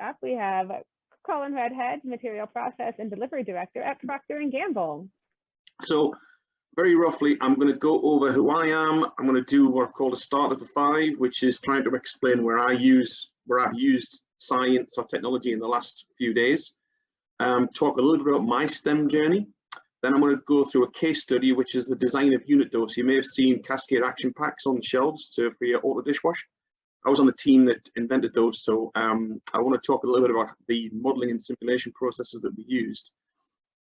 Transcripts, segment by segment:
up, we have Colin Redhead, Material Process and Delivery Director at Proctor Gamble. So very roughly, I'm going to go over who I am. I'm going to do what I've called a starter for five, which is trying to explain where I've used science or technology in the last few days. Talk a little bit about my STEM journey. Then I'm going to go through a case study, which is the design of unit dose. You may have seen cascade action packs on the shelves for your auto dishwash. I was on the team that invented those, so I want to talk a little bit about the modeling and simulation processes that we used.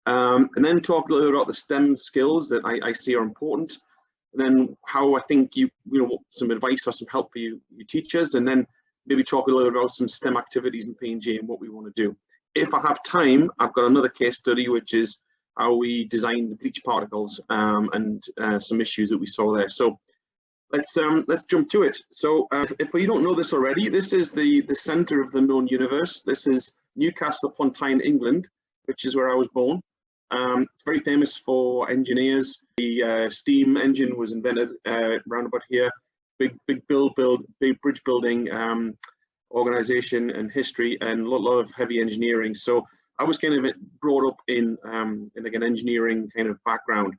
And then talk a little bit about the STEM skills that I see are important, and then how I think some advice or some help for you teachers, and then maybe talk a little bit about some STEM activities in P&G and what we want to do. If I have time, I've got another case study, which is how we designed the bleach particles and some issues that we saw there. So let's jump to it. So if you don't know this already, this is the center of the known universe. This is Newcastle upon Tyne, England, which is where I was born. It's very famous for engineers. The steam engine was invented round about here. Big bridge building organization and history, and a lot of heavy engineering. So I was kind of brought up in like an engineering kind of background.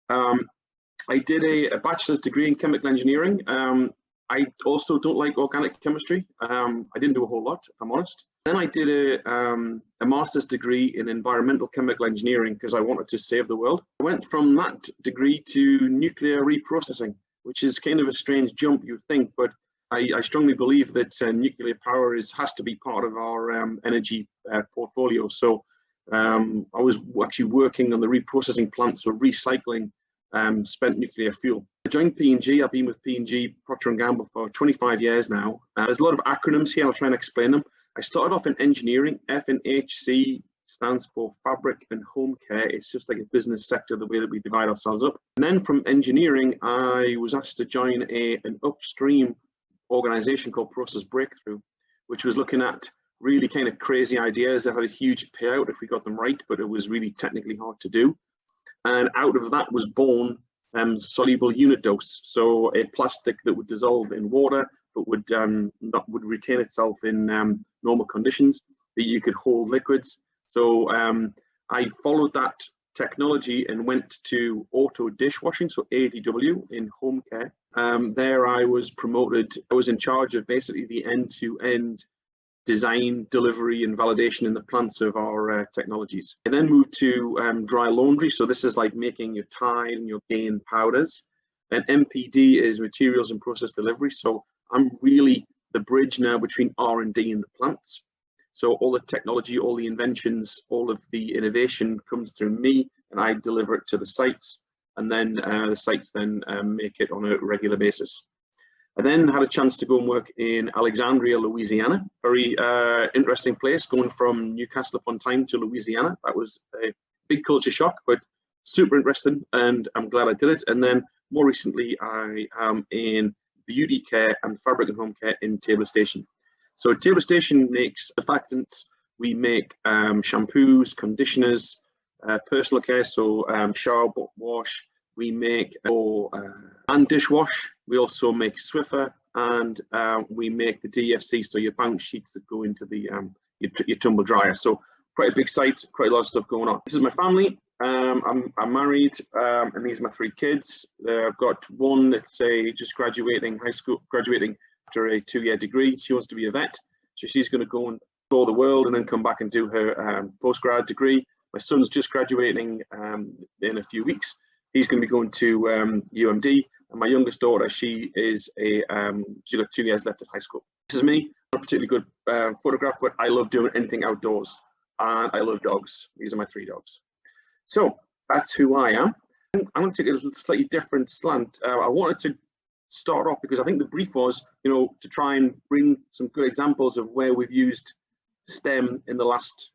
I did a bachelor's degree in chemical engineering. I also don't like organic chemistry. I didn't do a whole lot, if I'm honest. Then I did a master's degree in environmental chemical engineering because I wanted to save the world. I went from that degree to nuclear reprocessing, which is kind of a strange jump, you'd think, but I strongly believe that nuclear power has to be part of our energy portfolio. So I was actually working on the reprocessing plant, so recycling spent nuclear fuel. I joined P&G. I've been with P&G, Procter Gamble, for 25 years now. There's a lot of acronyms here. I'll try and explain them. I started off in engineering. F&HC stands for fabric and home care. It's just like a business sector, the way that we divide ourselves up. And then from engineering, I was asked to join an upstream organization called Process Breakthrough, which was looking at really kind of crazy ideas that had a huge payout if we got them right, but it was really technically hard to do. And out of that was born soluble unit dose, so a plastic that would dissolve in water but would retain itself in normal conditions, that you could hold liquids. So I followed that technology and went to auto dishwashing, so ADW, in home care. There I was promoted. I was in charge of basically the end-to-end design, delivery and validation in the plants of our technologies. I then moved to dry laundry, so this is like making your Tide and your Gain powders. And MPD is materials and process delivery, so I'm really the bridge now between R&D and the plants. So all the technology, all the inventions, all of the innovation comes through me, and I deliver it to the sites, and then the sites then make it on a regular basis. I then had a chance to go and work in Alexandria, Louisiana. Very interesting place, going from Newcastle upon Tyne to Louisiana. That was a big culture shock, but super interesting, and I'm glad I did it. And then more recently, I am in beauty care and fabric and home care in Taylor Station. So Taylor Station makes surfactants. We make shampoos, conditioners, personal care, so shower, wash. We make and dishwash. We also make Swiffer, and we make the DFC, so your bounce sheets that go into the your tumble dryer. So quite a big site, quite a lot of stuff going on. This is my family. I'm married, and these are my three kids. I've got one that's just graduating after a 2-year degree. She wants to be a vet, so she's going to go and explore the world and then come back and do her postgrad degree. My son's just graduating in a few weeks. He's going to be going to UMD, and my youngest daughter, she got 2 years left at high school. This is me. Not a particularly good photograph, but I love doing anything outdoors, and I love dogs. These are my 3 dogs. So that's who I am. I'm going to take a slightly different slant. I wanted to start off because I think the brief was, to try and bring some good examples of where we've used STEM in the last,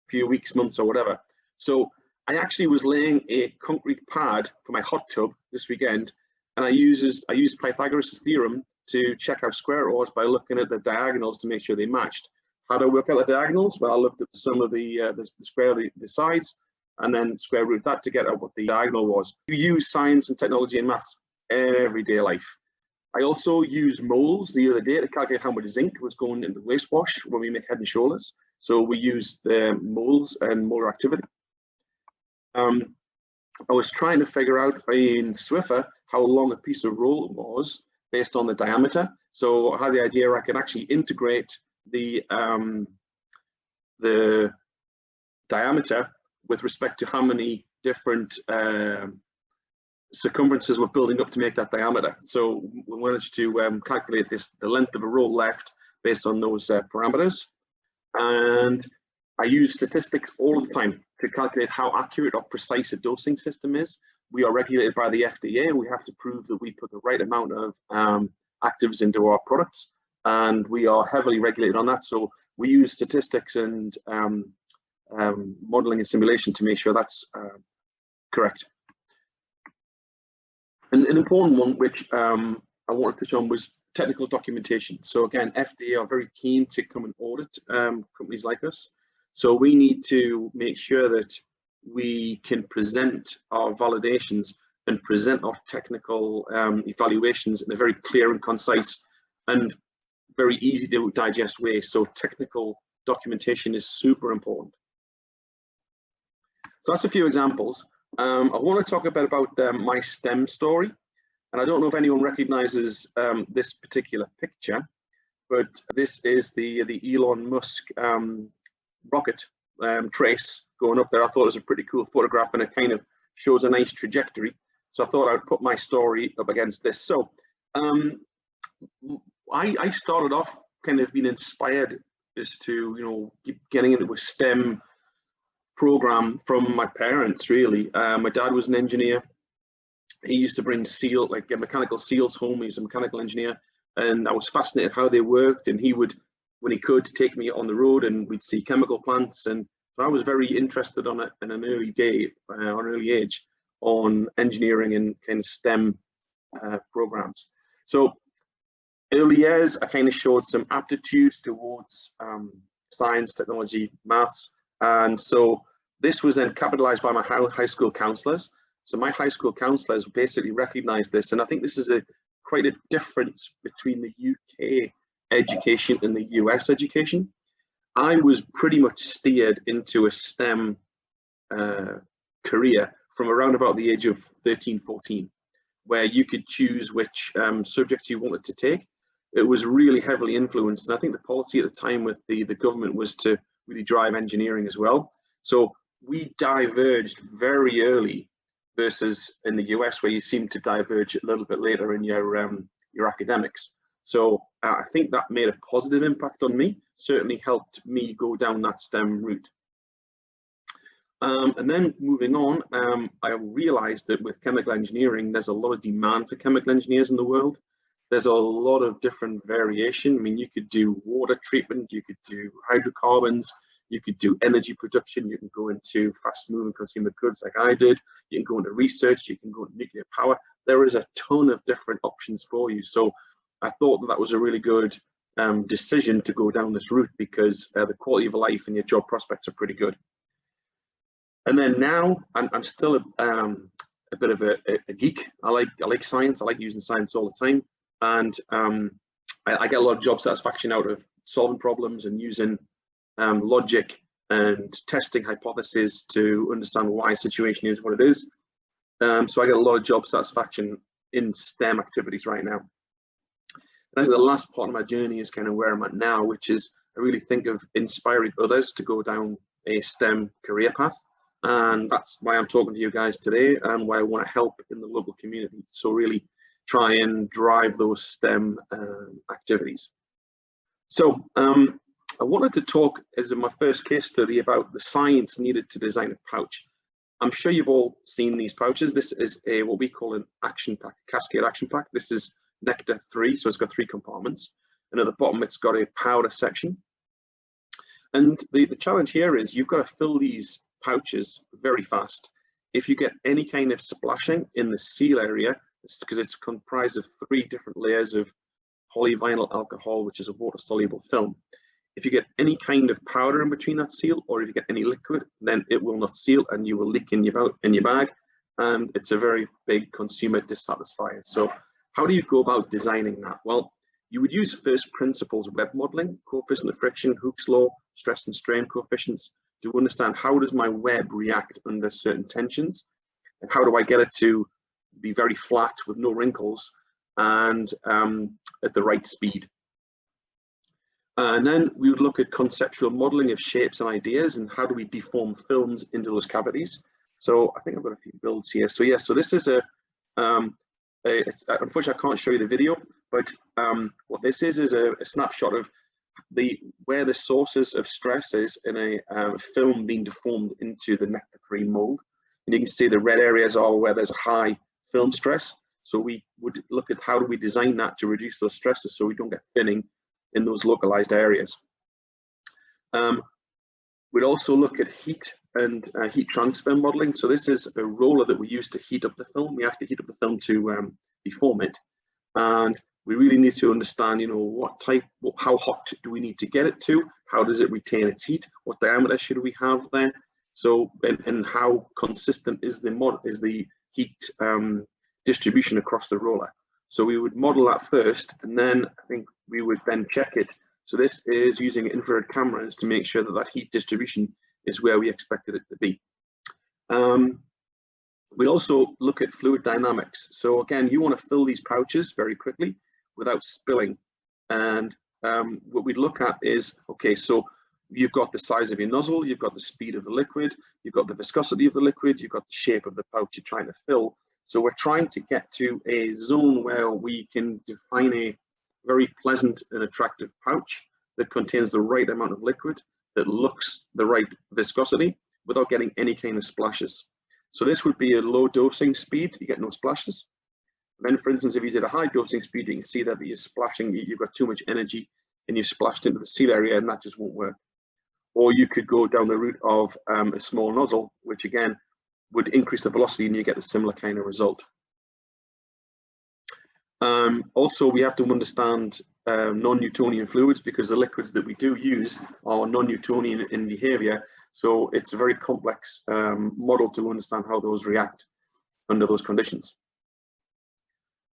few weeks, months, or whatever. So I actually was laying a concrete pad for my hot tub this weekend, and I used Pythagoras' theorem to check how square it was by looking at the diagonals to make sure they matched. How do I work out the diagonals? Well, I looked at the sum of the square of the sides, and then square root that to get out what the diagonal was. You use science and technology and maths in everyday life. I also used moles the other day to calculate how much zinc was going into waste wash when we make Head and Shoulders. So we used the moles and molar activity. I was trying to figure out in Swiffer how long a piece of roll was based on the diameter. So I had the idea I could actually integrate the diameter with respect to how many different circumferences we're building up to make that diameter. So we managed to calculate the length of a roll left based on those parameters. And I use statistics all the time to calculate how accurate or precise a dosing system is. We are regulated by the FDA. We have to prove that we put the right amount of actives into our products, and we are heavily regulated on that. So we use statistics and modeling and simulation to make sure that's correct. And an important one, which I wanted to touch on, was technical documentation. So again, FDA are very keen to come and audit companies like us. So we need to make sure that we can present our validations and present our technical evaluations in a very clear and concise and very easy to digest way. So technical documentation is super important. So that's a few examples. I want to talk a bit about my STEM story. And I don't know if anyone recognizes this particular picture, but this is the Elon Musk rocket trace going up there. I thought it was a pretty cool photograph, and it kind of shows a nice trajectory. So I thought I'd put my story up against this. So I started off kind of being inspired as to, you know, getting into a STEM program from my parents, really. My dad was an engineer. He used to bring mechanical seals home. He's a mechanical engineer, and I was fascinated how they worked. And he would, when he could, take me on the road, and we'd see chemical plants. And so I was very interested on it in an early age on engineering and kind of STEM programs. So early years, I kind of showed some aptitude towards science, technology, maths, and so this was then capitalized by my high school counselors. So my high school counselors basically recognized this, and I think this is quite a difference between the UK education and the US education. I was pretty much steered into a STEM career from around about the age of 13, 14, where you could choose which subjects you wanted to take. It was really heavily influenced, and I think the policy at the time with the government was to really drive engineering as well. So we diverged very early versus in the US, where you seem to diverge a little bit later in your academics. So I think that made a positive impact on me, certainly helped me go down that STEM route. And then moving on, I realized that with chemical engineering, there's a lot of demand for chemical engineers in the world. There's a lot of different variation. I mean, you could do water treatment, you could do hydrocarbons, you could do energy production, you can go into fast moving consumer goods like I did, you can go into research, you can go into nuclear power. There is a ton of different options for you. So I thought that was a really good decision to go down this route, because the quality of life and your job prospects are pretty good. And then now I'm still a bit of a geek. I like science. I like using science all the time, and I get a lot of job satisfaction out of solving problems and using logic and testing hypotheses to understand why a situation is what it is. So I get a lot of job satisfaction in STEM activities right now. And I think the last part of my journey is kind of where I'm at now, which is I really think of inspiring others to go down a STEM career path. And that's why I'm talking to you guys today, and why I want to help in the local community. So really try and drive those STEM activities. So I wanted to talk as in my first case study about the science needed to design a pouch. I'm sure you've all seen these pouches. This is what we call an action pack, cascade action pack. This is Nectar 3, so it's got 3 compartments. And at the bottom, it's got a powder section. And the challenge here is you've got to fill these pouches very fast. If you get any kind of splashing in the seal area, it's because it's comprised of 3 different layers of polyvinyl alcohol, which is a water-soluble film. If you get any kind of powder in between that seal, or if you get any liquid, then it will not seal and you will leak in your bag, and it's a very big consumer dissatisfier. So how do you go about designing that? Well, you would use first principles web modeling, coefficient of friction, Hooke's law, stress and strain coefficients, to understand how does my web react under certain tensions, and how do I get it to be very flat with no wrinkles and at the right speed. And then we would look at conceptual modeling of shapes and ideas, and how do we deform films into those cavities. So I think I've got a few builds here. So yeah, so this is unfortunately I can't show you the video, but what this is a snapshot of where the sources of stress is in a film being deformed into the Nectar 3 mold. And you can see the red areas are where there's a high film stress. So we would look at how do we design that to reduce those stresses so we don't get thinning in those localized areas. We'd also look at heat and heat transfer modeling. So this is a roller that we use to heat up the film. We have to heat up the film to deform it. And we really need to understand, how hot do we need to get it to? How does it retain its heat? What diameter should we have there? So, and how consistent is the heat distribution across the roller? So we would model that first, and then I think we would then check it. So this is using infrared cameras to make sure that that heat distribution is where we expected it to be. We also look at fluid dynamics. So again, you want to fill these pouches very quickly without spilling. And what we'd look at is, okay, so you've got the size of your nozzle, you've got the speed of the liquid, you've got the viscosity of the liquid, you've got the shape of the pouch you're trying to fill. So we're trying to get to a zone where we can define a very pleasant and attractive pouch that contains the right amount of liquid, that looks the right viscosity without getting any kind of splashes. So this would be a low dosing speed, you get no splashes. Then for instance, if you did a high dosing speed, you can see that you're splashing, you've got too much energy and you've splashed into the seal area, and that just won't work. Or you could go down the route of a small nozzle, which again would increase the velocity and you get a similar kind of result. Also, we have to understand non-Newtonian fluids, because the liquids that we do use are non-Newtonian in behavior. So it's a very complex model to understand how those react under those conditions.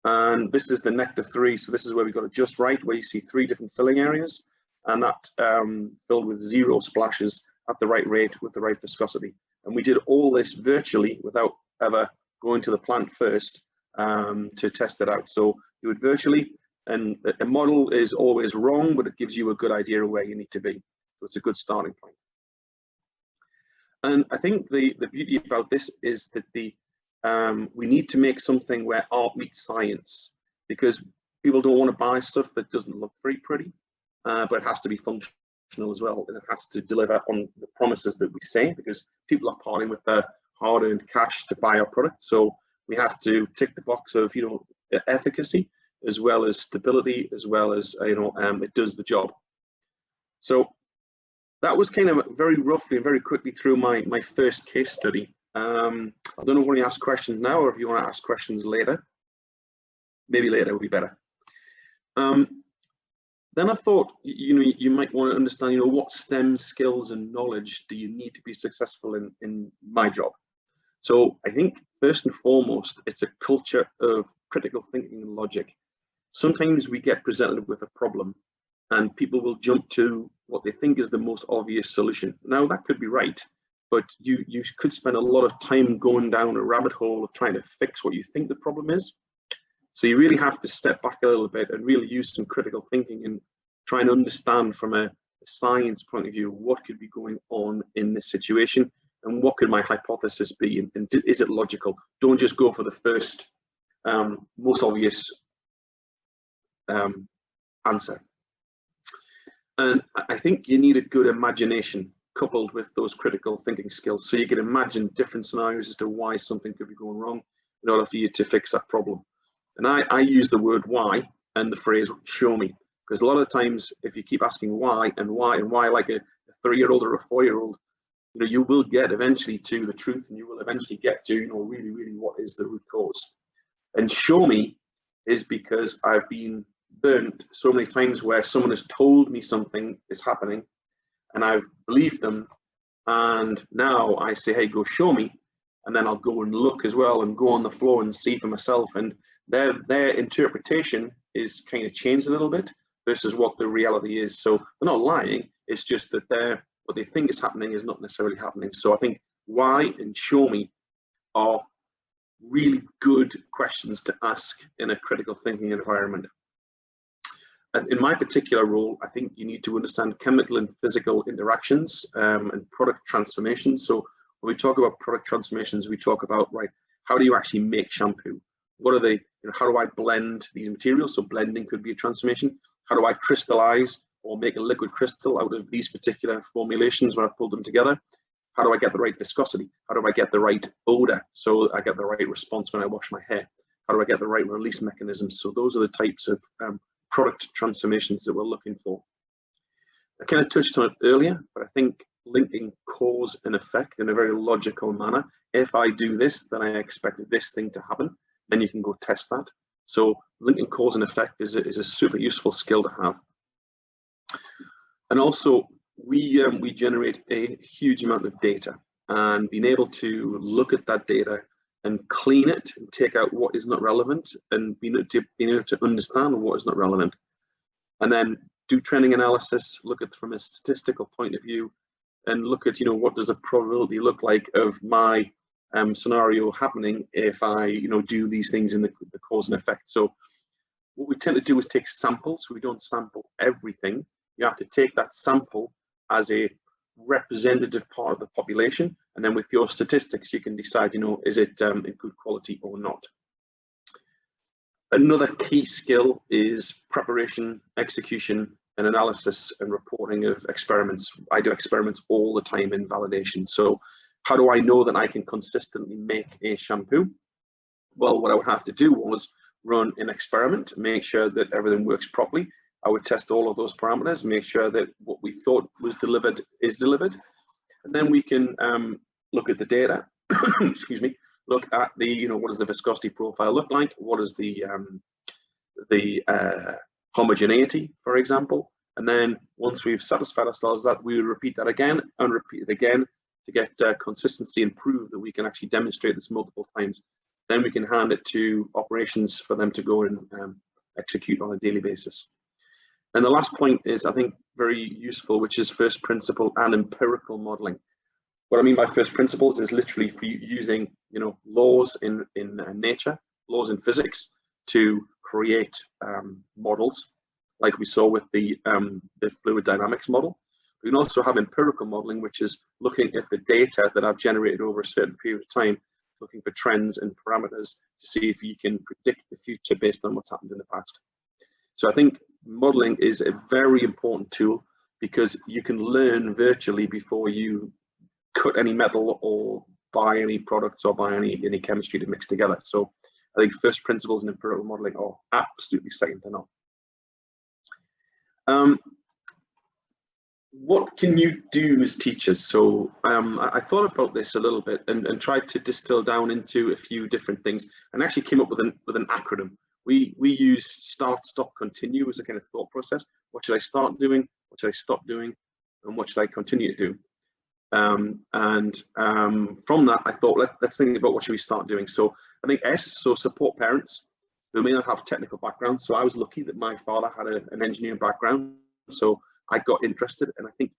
And this is the Nectar 3. So this is where we got it just right, where you see 3 different filling areas, and that filled with 0 splashes at the right rate with the right viscosity. And we did all this virtually without ever going to the plant first to test it out. So do it virtually, and a model is always wrong, but it gives you a good idea of where you need to be. So it's a good starting point. And I think the beauty about this is that we need to make something where art meets science, because people don't want to buy stuff that doesn't look very pretty, but it has to be functional as well, and it has to deliver on the promises that we say, because people are parting with their hard-earned cash to buy our product. So we have to tick the box of efficacy, as well as stability, as well as it does the job. So that was kind of very roughly and very quickly through my first case study. I don't know if you want to ask questions now, or if you want to ask questions later. Maybe later would be better. Then I thought, you might want to understand, what STEM skills and knowledge do you need to be successful in my job? So I think first and foremost, it's a culture of critical thinking and logic. Sometimes we get presented with a problem and people will jump to what they think is the most obvious solution. Now that could be right, but you could spend a lot of time going down a rabbit hole of trying to fix what you think the problem is. So you really have to step back a little bit and really use some critical thinking and try and understand from a science point of view what could be going on in this situation, and what could my hypothesis be, and is it logical? Don't just go for the first most obvious answer. And I think you need a good imagination coupled with those critical thinking skills, so you can imagine different scenarios as to why something could be going wrong in order for you to fix that problem. And I use the word why and the phrase show me, because a lot of times if you keep asking why and why and why, like a 3-year-old or a 4-year-old, you will get eventually to the truth, and you will eventually get to really what is the root cause. And show me is because I've been burnt so many times where someone has told me something is happening and I've believed them, and now I say, hey, go show me, and then I'll go and look as well and go on the floor and see for myself. And their interpretation is kind of changed a little bit versus what the reality is. So they're not lying, it's just that what they think is happening is not necessarily happening. So I think why and show me are really good questions to ask in a critical thinking environment. And in my particular role, I think you need to understand chemical and physical interactions and product transformations. So when we talk about product transformations, we talk about, right, how do you actually make shampoo? What are they, how do I blend these materials? So blending could be a transformation. How do I crystallize or make a liquid crystal out of these particular formulations when I pull them together? How do I get the right viscosity? How do I get the right odor so I get the right response when I wash my hair? How do I get the right release mechanisms? So those are the types of product transformations that we're looking for. I kind of touched on it earlier, but I think linking cause and effect in a very logical manner. If I do this, then I expect this thing to happen. Then you can go test that. So linking cause and effect is a super useful skill to have. And also, we generate a huge amount of data, and being able to look at that data and clean it and take out what is not relevant, and being able to understand what is not relevant, and then do trending analysis, look at from a statistical point of view, and look at what does the probability look like of my scenario happening if I do these things in the cause and effect. So what we tend to do is take samples. We don't sample everything. You have to take that sample as a representative part of the population, and then with your statistics you can decide, is it in good quality or not. Another key skill is preparation, execution, and analysis and reporting of experiments. I do experiments all the time in validation. So how do I know that I can consistently make a shampoo? Well, what I would have to do was run an experiment, make sure that everything works properly. I would test all of those parameters, make sure that what we thought was delivered is delivered. And then we can look at the data, excuse me, look at the, what does the viscosity profile look like? What is the homogeneity, for example? And then once we've satisfied ourselves that, we will repeat that again and repeat it again to get consistency and prove that we can actually demonstrate this multiple times. Then we can hand it to operations for them to go and execute on a daily basis. And the last point is, I think, very useful, which is first principle and empirical modeling. What I mean by first principles is literally for using, laws in nature, laws in physics, to create models, like we saw with the fluid dynamics model. We can also have empirical modeling, which is looking at the data that I've generated over a certain period of time, looking for trends and parameters to see if you can predict the future based on what's happened in the past. So I think modeling is a very important tool, because you can learn virtually before you cut any metal or buy any products or buy any chemistry to mix together. So I think first principles and empirical modeling are absolutely second to none. What can you do as teachers? So I thought about this a little bit and tried to distill down into a few different things, and actually came up with an acronym. We use start, stop, continue as a kind of thought process. What should I start doing? What should I stop doing? And what should I continue to do? From that, I thought, let's think about what should we start doing. So I think S, so support parents who may not have technical background. So I was lucky that my father had an engineering background, so I got interested. And I think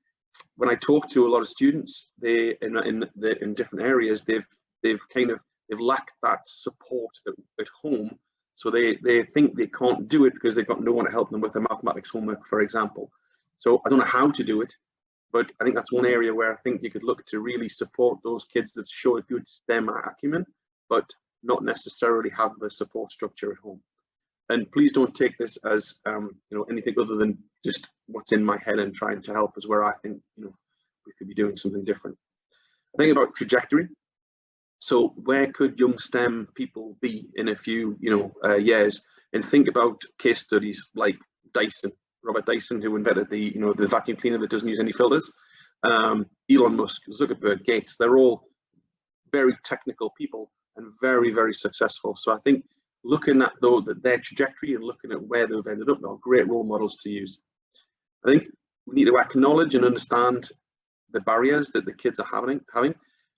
when I talk to a lot of students, they in different areas, they've lacked that support at home. So they think they can't do it because they've got no one to help them with their mathematics homework, for example. So I don't know how to do it, but I think that's one area where I think you could look to really support those kids that show a good STEM acumen, but not necessarily have the support structure at home. And please don't take this as anything other than just what's in my head and trying to help, is where I think we could be doing something different. I think about trajectory. So where could young STEM people be in a few years? And think about case studies like Dyson, Robert Dyson, who invented the vacuum cleaner that doesn't use any filters. Elon Musk, Zuckerberg, Gates, they're all very technical people and very, very successful. So I think looking at their trajectory and looking at where they've ended up are great role models to use. I think we need to acknowledge and understand the barriers that the kids are having.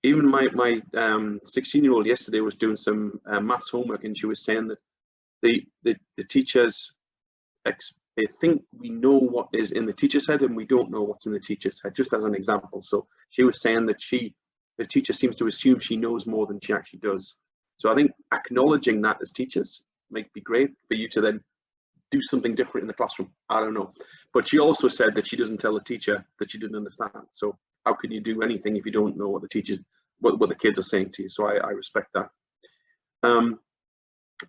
Even my 16-year-old yesterday was doing some maths homework, and she was saying that the teachers, they think we know what is in the teacher's head and we don't know what's in the teacher's head, just as an example. So she was saying that the teacher seems to assume she knows more than she actually does. So I think acknowledging that as teachers might be great for you to then do something different in the classroom. I don't know. But she also said that she doesn't tell the teacher that she didn't understand. So how can you do anything if you don't know what the teachers, what the kids are saying to you? So I respect that.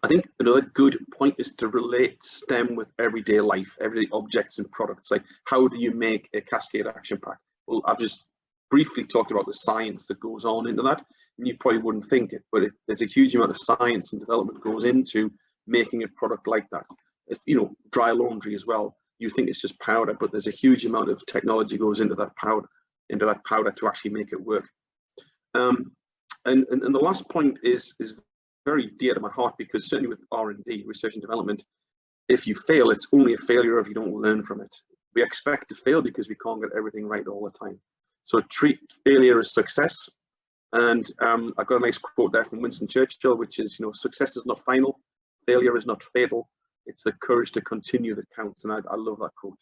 I think another good point is to relate STEM with everyday life, everyday objects and products. Like, how do you make a Cascade action pack? Well, I've just briefly talked about the science that goes on into that, and you probably wouldn't think it, but there's a huge amount of science and development goes into making a product like that. It's, you know, dry laundry as well. You think it's just powder, but there's a huge amount of technology goes into that powder to actually make it work. And the last point is very dear to my heart, because certainly with R&D, research and development, if you fail, it's only a failure if you don't learn from it. We expect to fail because we can't get everything right all the time. So treat failure as success. And I've got a nice quote there from Winston Churchill, which is, you know, success is not final, failure is not fatal. It's the courage to continue that counts. And I love that quote.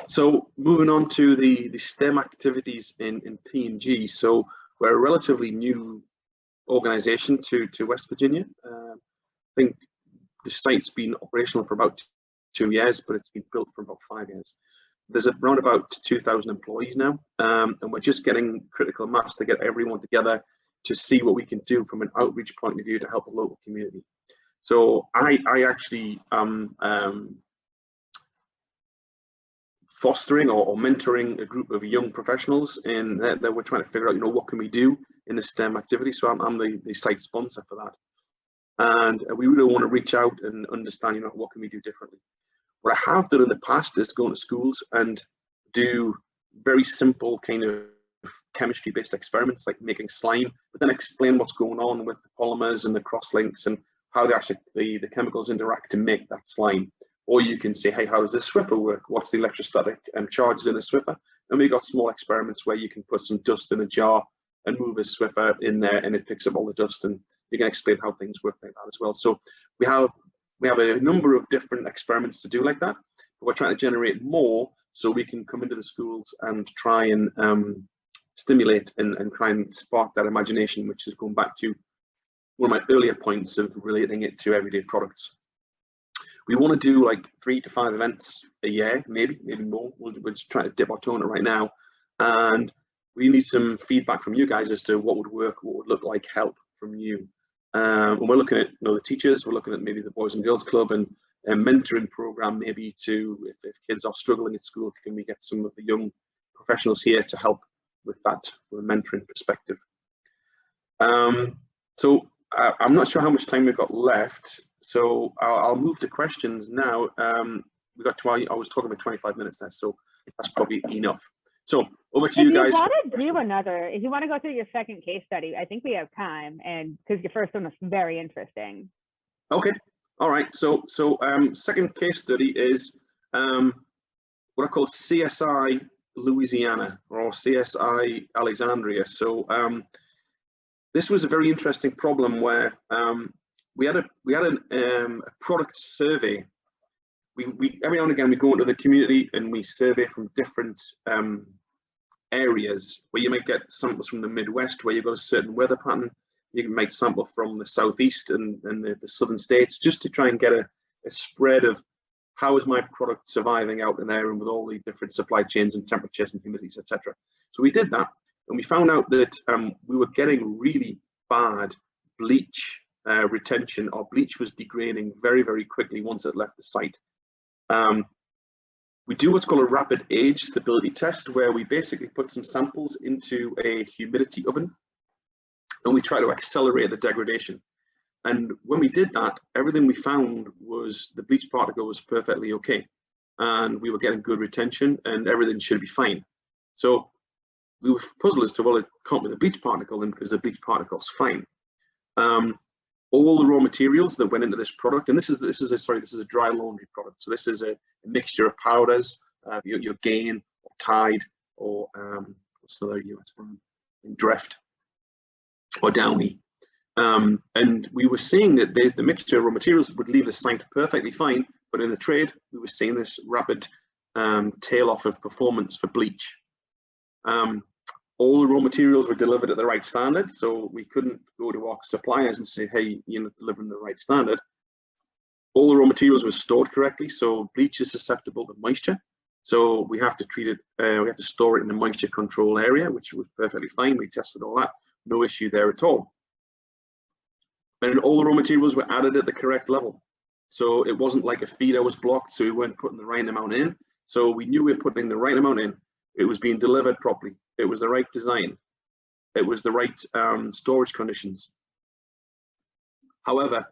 So moving on to the STEM activities in P&G. So we're a relatively new organization to West Virginia. I think the site's been operational for about 2 years, but it's been built for about 5 years. There's around about 2,000 employees now, and we're just getting critical mass to get everyone together to see what we can do from an outreach point of view to help the local community. So I actually fostering or mentoring a group of young professionals in that we're trying to figure out, you know, what can we do in the STEM activity. So I'm the site sponsor for that, and we really want to reach out and understand, you know, what can we do differently. What I have done in the past is go to schools and do very simple kind of chemistry-based experiments, like making slime, but then explain what's going on with the polymers and the cross-links and how they actually the chemicals interact to make that slime. Or you can say, hey, how does this swiffer work? What's the electrostatic charges in a swiffer? And we got small experiments where you can put some dust in a jar and move a swiffer in there, and it picks up all the dust, and you can explain how things work like that as well. So we have a number of different experiments to do like that, but we're trying to generate more so we can come into the schools and try and stimulate and try and spark that imagination, which is going back to one of my earlier points of relating it to everyday products. We want to do like 3 to 5 events a year, maybe more. We're just trying to dip our toe in it right now, and we need some feedback from you guys as to what would work, what would look like help from you. And we're looking at, you know, the teachers. We're looking at maybe the Boys and Girls Club and a mentoring program, maybe to if kids are struggling at school, can we get some of the young professionals here to help with that from a mentoring perspective. So I'm not sure how much time we've got left. So I'll move to questions now. We got 20. I was talking about 25 minutes there, so that's probably enough. So over to you guys. If you want to go through your second case study, I think we have time, and because your first one was very interesting. Okay. All right. So second case study is what I call CSI Louisiana or CSI Alexandria. So this was a very interesting problem where we had a product survey. We every now and again we go into the community and we survey from different areas where you might get samples from the Midwest where you've got a certain weather pattern. You might sample from the Southeast and the southern states, just to try and get a spread of how is my product surviving out in there and with all the different supply chains and temperatures and humidities, etc. So we did that, and we found out that we were getting really bad bleach retention. Our bleach was degrading very, very quickly once it left the site. We do what's called a rapid age stability test, where we basically put some samples into a humidity oven and we try to accelerate the degradation. And when we did that, everything we found was the bleach particle was perfectly okay, and we were getting good retention and everything should be fine. So we were puzzled as to, well, it can't be the bleach particle then, because the bleach particle's fine. All the raw materials that went into this product, and this is a dry laundry product. So this is a mixture of powders, your Gain or Tide or what's another US brand, Drift or Downy. And we were seeing that the mixture of raw materials would leave the site perfectly fine, but in the trade, we were seeing this rapid tail off of performance for bleach. All the raw materials were delivered at the right standard, so we couldn't go to our suppliers and say, hey, you're not delivering the right standard. All the raw materials were stored correctly, so bleach is susceptible to moisture. So we have to treat it, we have to store it in a moisture control area, which was perfectly fine. We tested all that, no issue there at all. And all the raw materials were added at the correct level. So it wasn't like a feeder was blocked, so we weren't putting the right amount in. So we knew we were putting the right amount in. It was being delivered properly. It was the right design. It was the right storage conditions. However,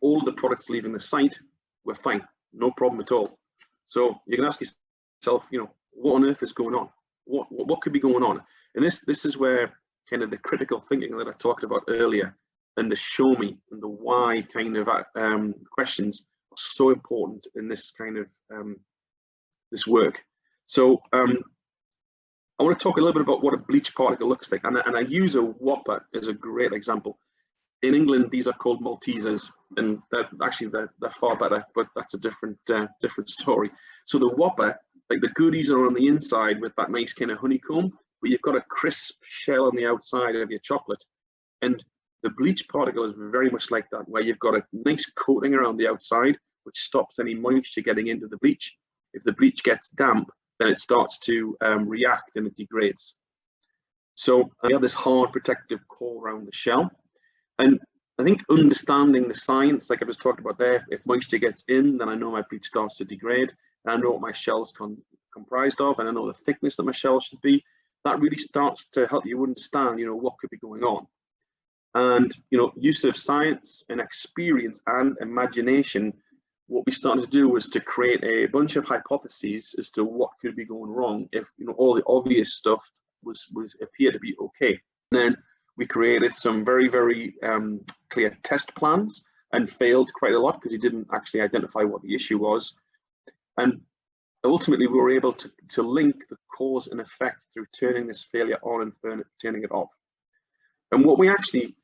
all the products leaving the site were fine, no problem at all. So you can ask yourself, you know, what on earth is going on? What could be going on? And this is where kind of the critical thinking that I talked about earlier, and the show me and the why kind of questions are so important in this kind of this work. So I want to talk a little bit about what a bleach particle looks like, and I use a whopper as a great example. In England, these are called Maltesers, and they're far better, but that's a different story. So the whopper, like the goodies are on the inside with that nice kind of honeycomb, but you've got a crisp shell on the outside of your chocolate. And the bleach particle is very much like that, where you've got a nice coating around the outside, which stops any moisture getting into the bleach. If the bleach gets damp, then it starts to react and it degrades. So you have this hard protective core around the shell. And I think understanding the science, like I was talking about there, if moisture gets in, then I know my bleach starts to degrade. And I know what my shell's comprised of, and I know the thickness that my shell should be. That really starts to help you understand, you know, what could be going on. And, you know, use of science and experience and imagination, what we started to do was to create a bunch of hypotheses as to what could be going wrong if, you know, all the obvious stuff was appeared to be okay. And then we created some very, very clear test plans and failed quite a lot because we didn't actually identify what the issue was. And ultimately, we were able to link the cause and effect through turning this failure on and turning it off. And what we actually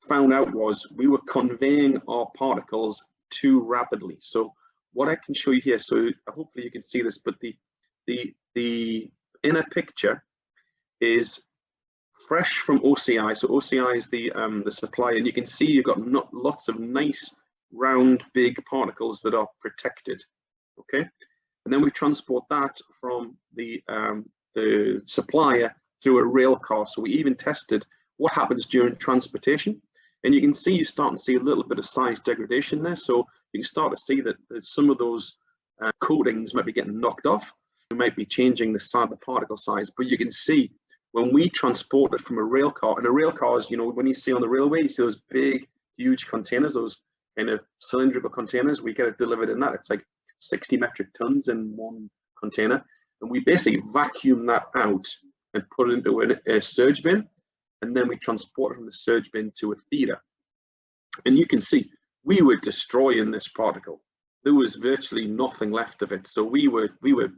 found out was we were conveying our particles too rapidly. So what I can show you here, so hopefully you can see this, but the inner picture is fresh from OCI. So OCI is the supplier, and you can see you've got lots of nice round big particles that are protected. Okay, and then we transport that from the supplier through a rail car. So we even tested what happens during transportation, and you can see you're starting to see a little bit of size degradation there. So you can start to see that some of those coatings might be getting knocked off. We might be changing the particle size, but you can see when we transport it from a rail car, and a rail car is, you know, when you see on the railway, you see those big, huge containers, those kind of cylindrical containers. We get it delivered in that. It's like 60 metric tons in one container, and we basically vacuum that out and put it into a surge bin, and then we transport it from the surge bin to a feeder. And you can see we were destroying this particle. There was virtually nothing left of it. So we were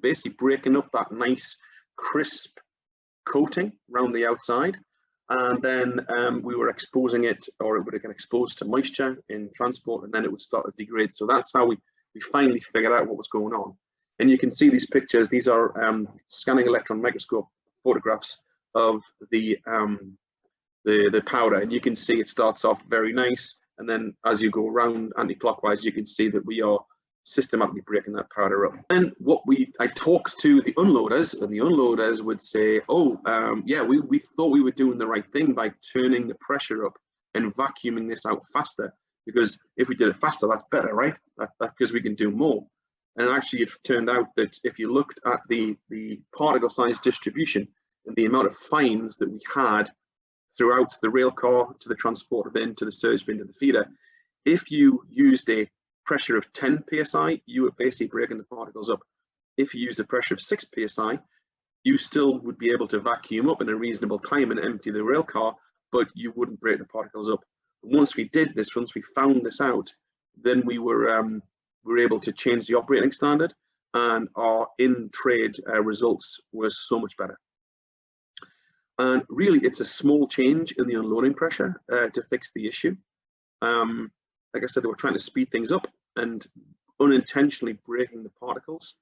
basically breaking up that nice crisp coating around the outside, and then we were exposing it, or it would have get exposed to moisture in transport, and then it would start to degrade. So that's how we finally figured out what was going on. And you can see these pictures. These are scanning electron microscope photographs of the powder, and you can see it starts off very nice, and then as you go around anti-clockwise, you can see that we are systematically breaking that powder up. And I talked to the unloaders, and the unloaders would say, oh, yeah, we thought we were doing the right thing by turning the pressure up and vacuuming this out faster, because if we did it faster, that's better, right? Because we can do more. And actually, it turned out that if you looked at the particle size distribution and the amount of fines that we had throughout the rail car to the transporter bin to the surge bin to the feeder, if you used a pressure of 10 psi, you were basically breaking the particles up. If you use a pressure of 6 psi, you still would be able to vacuum up in a reasonable time and empty the rail car, but you wouldn't break the particles up. Once we did this, once we found this out, then we were able to change the operating standard, and our in-trade results were so much better. And really, it's a small change in the unloading pressure to fix the issue. Like I said, they were trying to speed things up and unintentionally breaking the particles.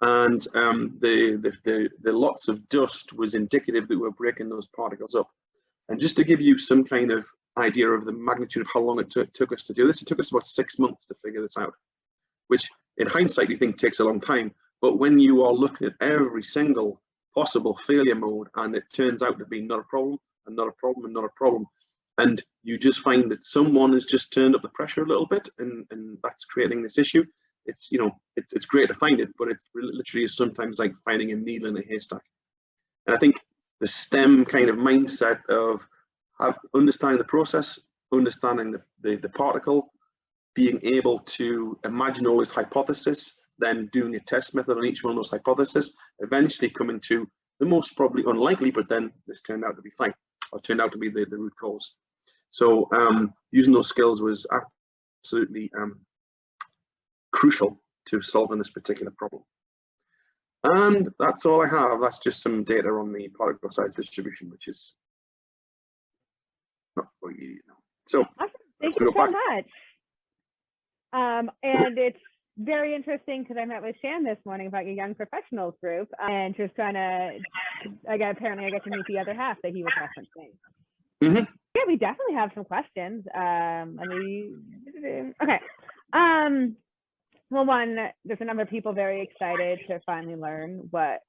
And the lots of dust was indicative that we were breaking those particles up. And just to give you some kind of idea of the magnitude of how long it took us to do this, it took us about 6 months to figure this out, which in hindsight you think takes a long time. But when you are looking at every single possible failure mode and it turns out to be not a problem, and not a problem, and not a problem, and you just find that someone has just turned up the pressure a little bit and that's creating this issue, it's, you know, it's great to find it, but it literally is sometimes like finding a needle in a haystack. And I think the STEM kind of mindset of understanding the process, understanding the particle, being able to imagine all this hypothesis, then doing a test method on each one of those hypotheses, eventually coming to the most probably unlikely, but then this turned out to be fine, or turned out to be the root cause. So using those skills was absolutely crucial to solving this particular problem. And that's all I have. That's just some data on the particle size distribution, which is not what you need now. So awesome. Thank you so much. And it's very interesting because I met with Shan this morning about your young professionals group, and just trying to, apparently I get to meet the other half that he was referencing. Mm-hmm. Yeah, we definitely have some questions. Okay. Well, one, there's a number of people very excited to finally learn what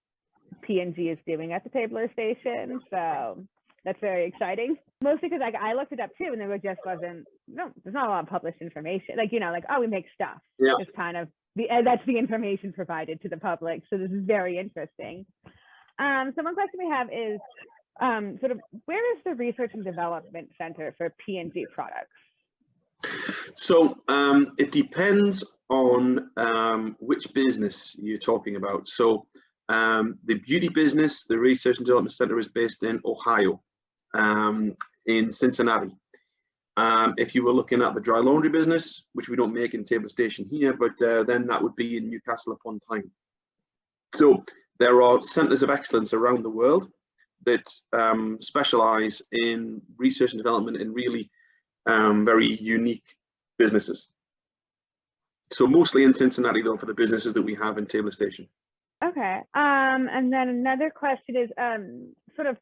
P&G is doing at the tabler station. So that's very exciting. Mostly because I looked it up too, and there just wasn't, there's not a lot of published information. Like, you know, like, oh, we make stuff. Yeah. It's kind of, that's the information provided to the public. So this is very interesting. So one question we have is, sort of, where is the Research and Development Center for P&G products? So it depends on which business you're talking about. So the beauty business, the Research and Development Center is based in Ohio, in Cincinnati. If you were looking at the dry laundry business, which we don't make in Table Station here, but then that would be in Newcastle upon Tyne. So there are centers of excellence around the world that specialize in research and development in really very unique businesses. So mostly in Cincinnati, though, for the businesses that we have in Table Station. Okay. And then another question is, sort of,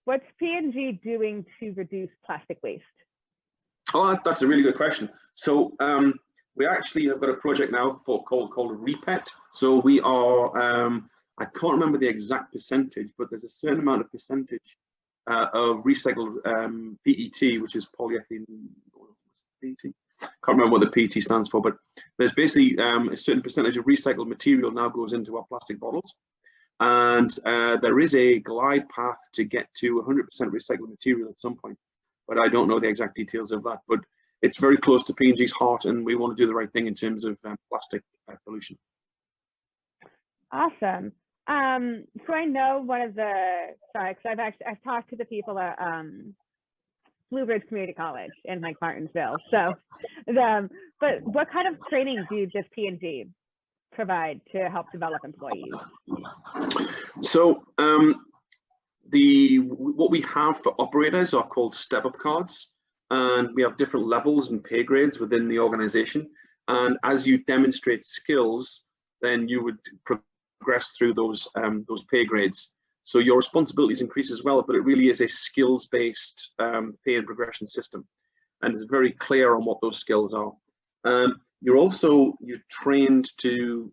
what's P&G doing to reduce plastic waste? Oh, that's a really good question. So we actually have got a project now called Repet. So we are, I can't remember the exact percentage, but there's a certain amount of percentage of recycled PET, which is polyethylene PET. Can't remember what the PET stands for, but there's basically a certain percentage of recycled material now goes into our plastic bottles. And there is a glide path to get to 100% recycled material at some point, but I don't know the exact details of that. But it's very close to P&G's heart, and we want to do the right thing in terms of plastic pollution. Awesome. So I know one of the, sorry, because I've talked to the people at Blue Ridge Community College in like Martinsville. So, but what kind of training do does P&G provide to help develop employees? So what we have for operators are called step-up cards, and we have different levels and pay grades within the organization. And as you demonstrate skills, then you would progress through those pay grades. So your responsibilities increase as well, but it really is a skills-based pay and progression system, and it's very clear on what those skills are. You're trained to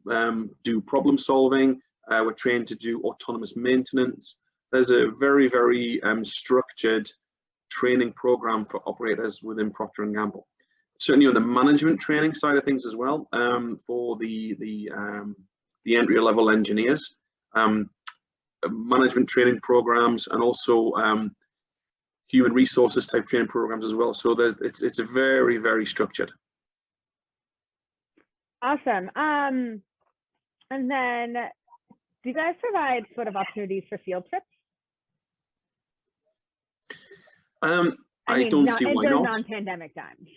do problem solving. We're trained to do autonomous maintenance. There's a very, very structured training program for operators within Procter Gamble. Certainly on the management training side of things as well, for the entry level engineers, management training programs, and also human resources type training programs as well. So it's a very, very structured. Awesome. And then do you guys provide sort of opportunities for field trips? I don't see why not. Non-pandemic times.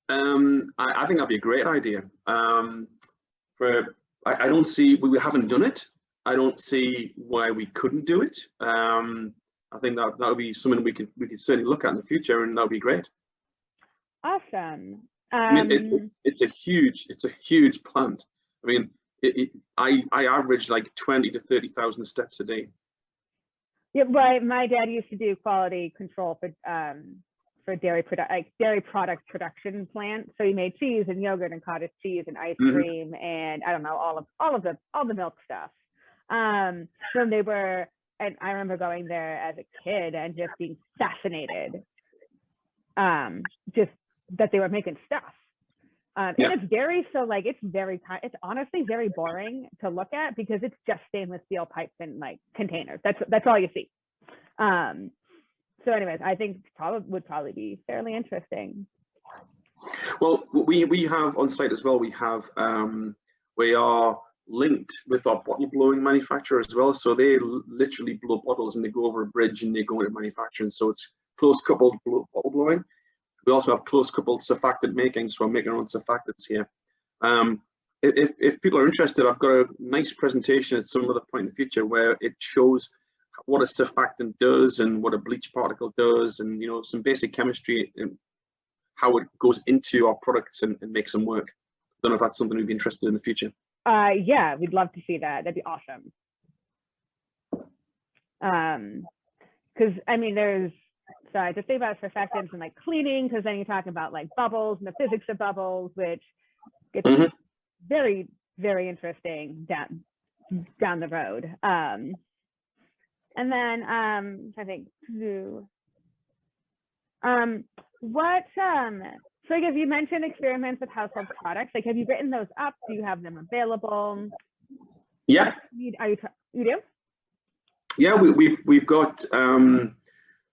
I think that'd be a great idea. I don't see, we haven't done it. I don't see why we couldn't do it. I think that would be something we could certainly look at in the future, and that would be great. Awesome. I mean, it's a huge plant. I mean, I average like 20 to 30,000 steps a day. Yeah, right. My dad used to do quality control for dairy product production plant. So he made cheese and yogurt and cottage cheese and ice cream and I don't know, all the milk stuff. So they were, and I remember going there as a kid and just being fascinated, just that they were making stuff. And it's dairy, so like it's honestly very boring to look at because it's just stainless steel pipes and like containers. That's all you see. So anyways, I think would probably be fairly interesting. Well, we have on site as well. We are linked with our bottle blowing manufacturer as well. So they literally blow bottles and they go over a bridge and they go into manufacturing. So it's close coupled bottle blowing. We also have close coupled surfactant making, so we're making our own surfactants here. If people are interested, I've got a nice presentation at some other point in the future where it shows what a surfactant does and what a bleach particle does, and some basic chemistry and how it goes into our products and makes them work. I don't know if that's something we'd be interested in the future. Yeah, we'd love to see that. That'd be awesome. Because I mean, so I just think about surfactants and like cleaning, because then you talk about like bubbles and the physics of bubbles, which gets very, very interesting down the road. And then I think so I guess you mentioned experiments with household products. Like, have you written those up? Do you have them available? Yeah. You do? Yeah, we've got.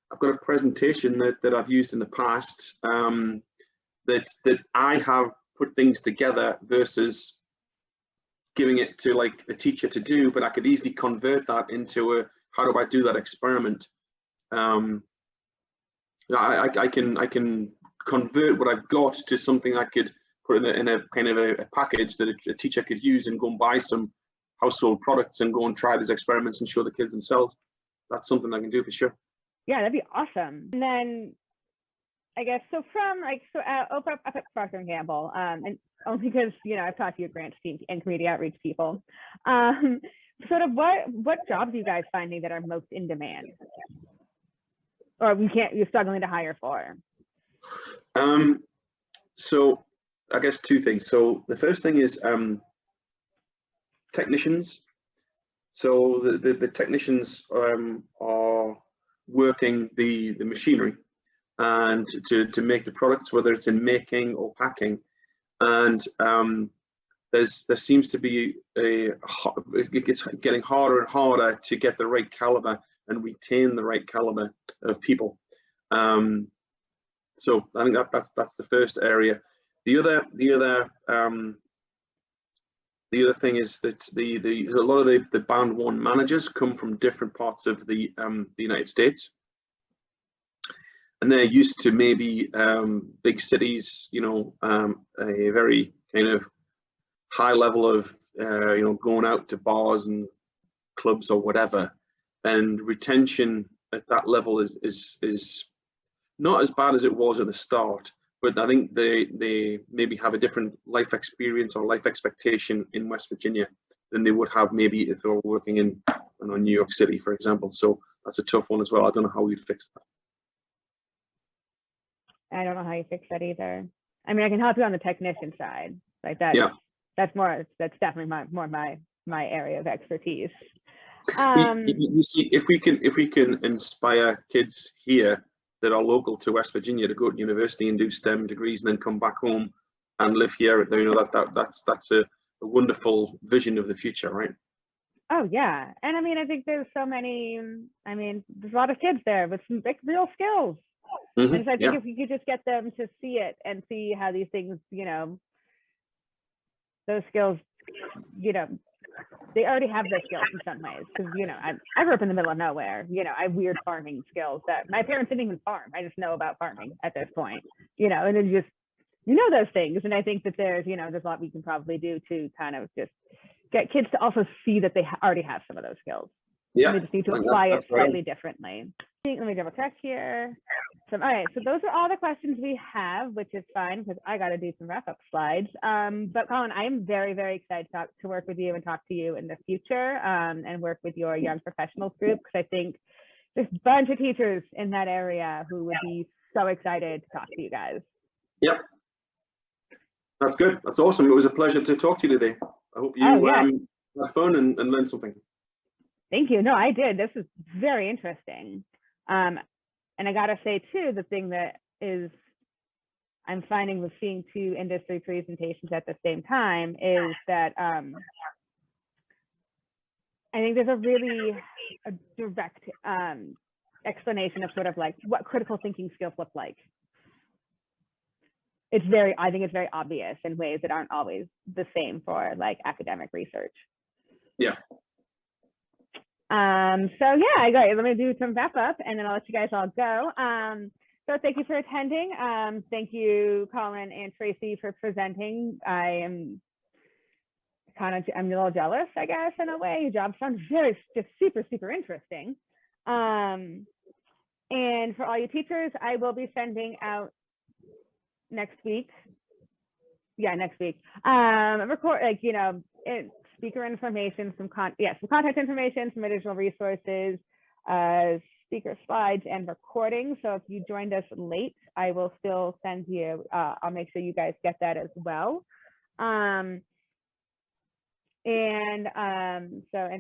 I've got a presentation that I've used in the past that I have put things together versus giving it to like a teacher to do, but I could easily convert that into how do I do that experiment? I can convert what I've got to something I could put in a kind of a package that a teacher could use and go and buy some household products and go and try these experiments and show the kids themselves. That's something I can do for sure. Yeah, that'd be awesome. And then I guess up at Proctor Gamble, and only because I've talked to your grants team and community outreach people. Sort of what jobs are you guys finding that are most in demand, or you're struggling to hire for? So I guess two things. So the first thing is technicians. So the technicians are working the machinery and to make the products, whether it's in making or packing, and there seems to be it's getting harder and harder to get the right caliber and retain the right caliber of people. So I think that's the first area. The other thing is that a lot of the band one managers come from different parts of the United States, and they're used to maybe big cities, a very kind of high level of going out to bars and clubs or whatever, and retention at that level is not as bad as it was at the start. But I think they maybe have a different life experience or life expectation in West Virginia than they would have maybe if they were working in New York City, for example. So that's a tough one as well. I don't know how we fix that. I don't know how you fix that either. I mean, I can help you on the technician side, like that. Yeah. That's definitely my area of expertise. You see, if we can inspire kids here that are local to West Virginia to go to university and do STEM degrees and then come back home and live here, that's a wonderful vision of the future, right? Oh yeah, and I mean, I think there's so many. I mean, there's a lot of kids there with some big real skills. And so I think if we could just get them to see it and see how these things, those skills, they already have those skills in some ways. Because I grew up in the middle of nowhere. I have weird farming skills that my parents didn't even farm. I just know about farming at this point. And then just those things. And I think that there's a lot we can probably do to kind of just get kids to also see that they already have some of those skills. Yeah, We just need to I think apply it that's great. slightly differently. Let me double check here. So, all right, so those are all the questions we have, which is fine because I got to do some wrap-up slides. But Colin, I am very, very excited to work with you and talk to you in the future and work with your young professionals group, because I think there's a bunch of teachers in that area who would be so excited to talk to you guys. Yep. That's good. That's awesome. It was a pleasure to talk to you today. I hope you had fun and learned something. Thank you. No, I did. This is very interesting. And I gotta say too, the thing that is I'm finding with seeing two industry presentations at the same time is that I think there's a direct explanation of sort of like what critical thinking skills look like. I think it's very obvious in ways that aren't always the same for like academic research. Yeah. So yeah, I got it. Let me do some wrap up and then I'll let you guys all go. So thank you for attending. Thank you, Colin and Tracy, for presenting. I'm a little jealous, I guess, in a way. Your job sounds just super, super interesting. And for all you teachers, I will be sending out next week. Yeah, next week. Speaker information, some contact information, some additional resources, speaker slides and recordings. So if you joined us late, I will still send you, I'll make sure you guys get that as well. And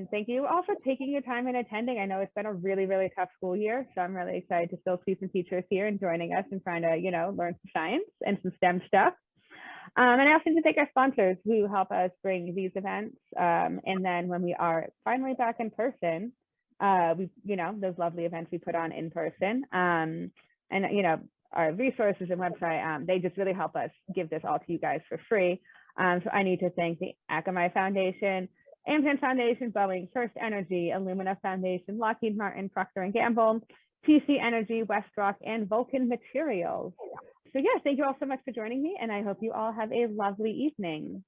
thank you all for taking your time and attending. I know it's been a really, really tough school year, so I'm really excited to still see some teachers here and joining us and trying to, learn some science and some STEM stuff. And I also need to thank our sponsors who help us bring these events. And then when we are finally back in person, those lovely events we put on in person, and our resources and website, they just really help us give this all to you guys for free. So I need to thank the Akamai Foundation, Amgen Foundation, Boeing, First Energy, Illumina Foundation, Lockheed Martin, Proctor Gamble, TC Energy, WestRock, and Vulcan Materials. So yes, thank you all so much for joining me, and I hope you all have a lovely evening.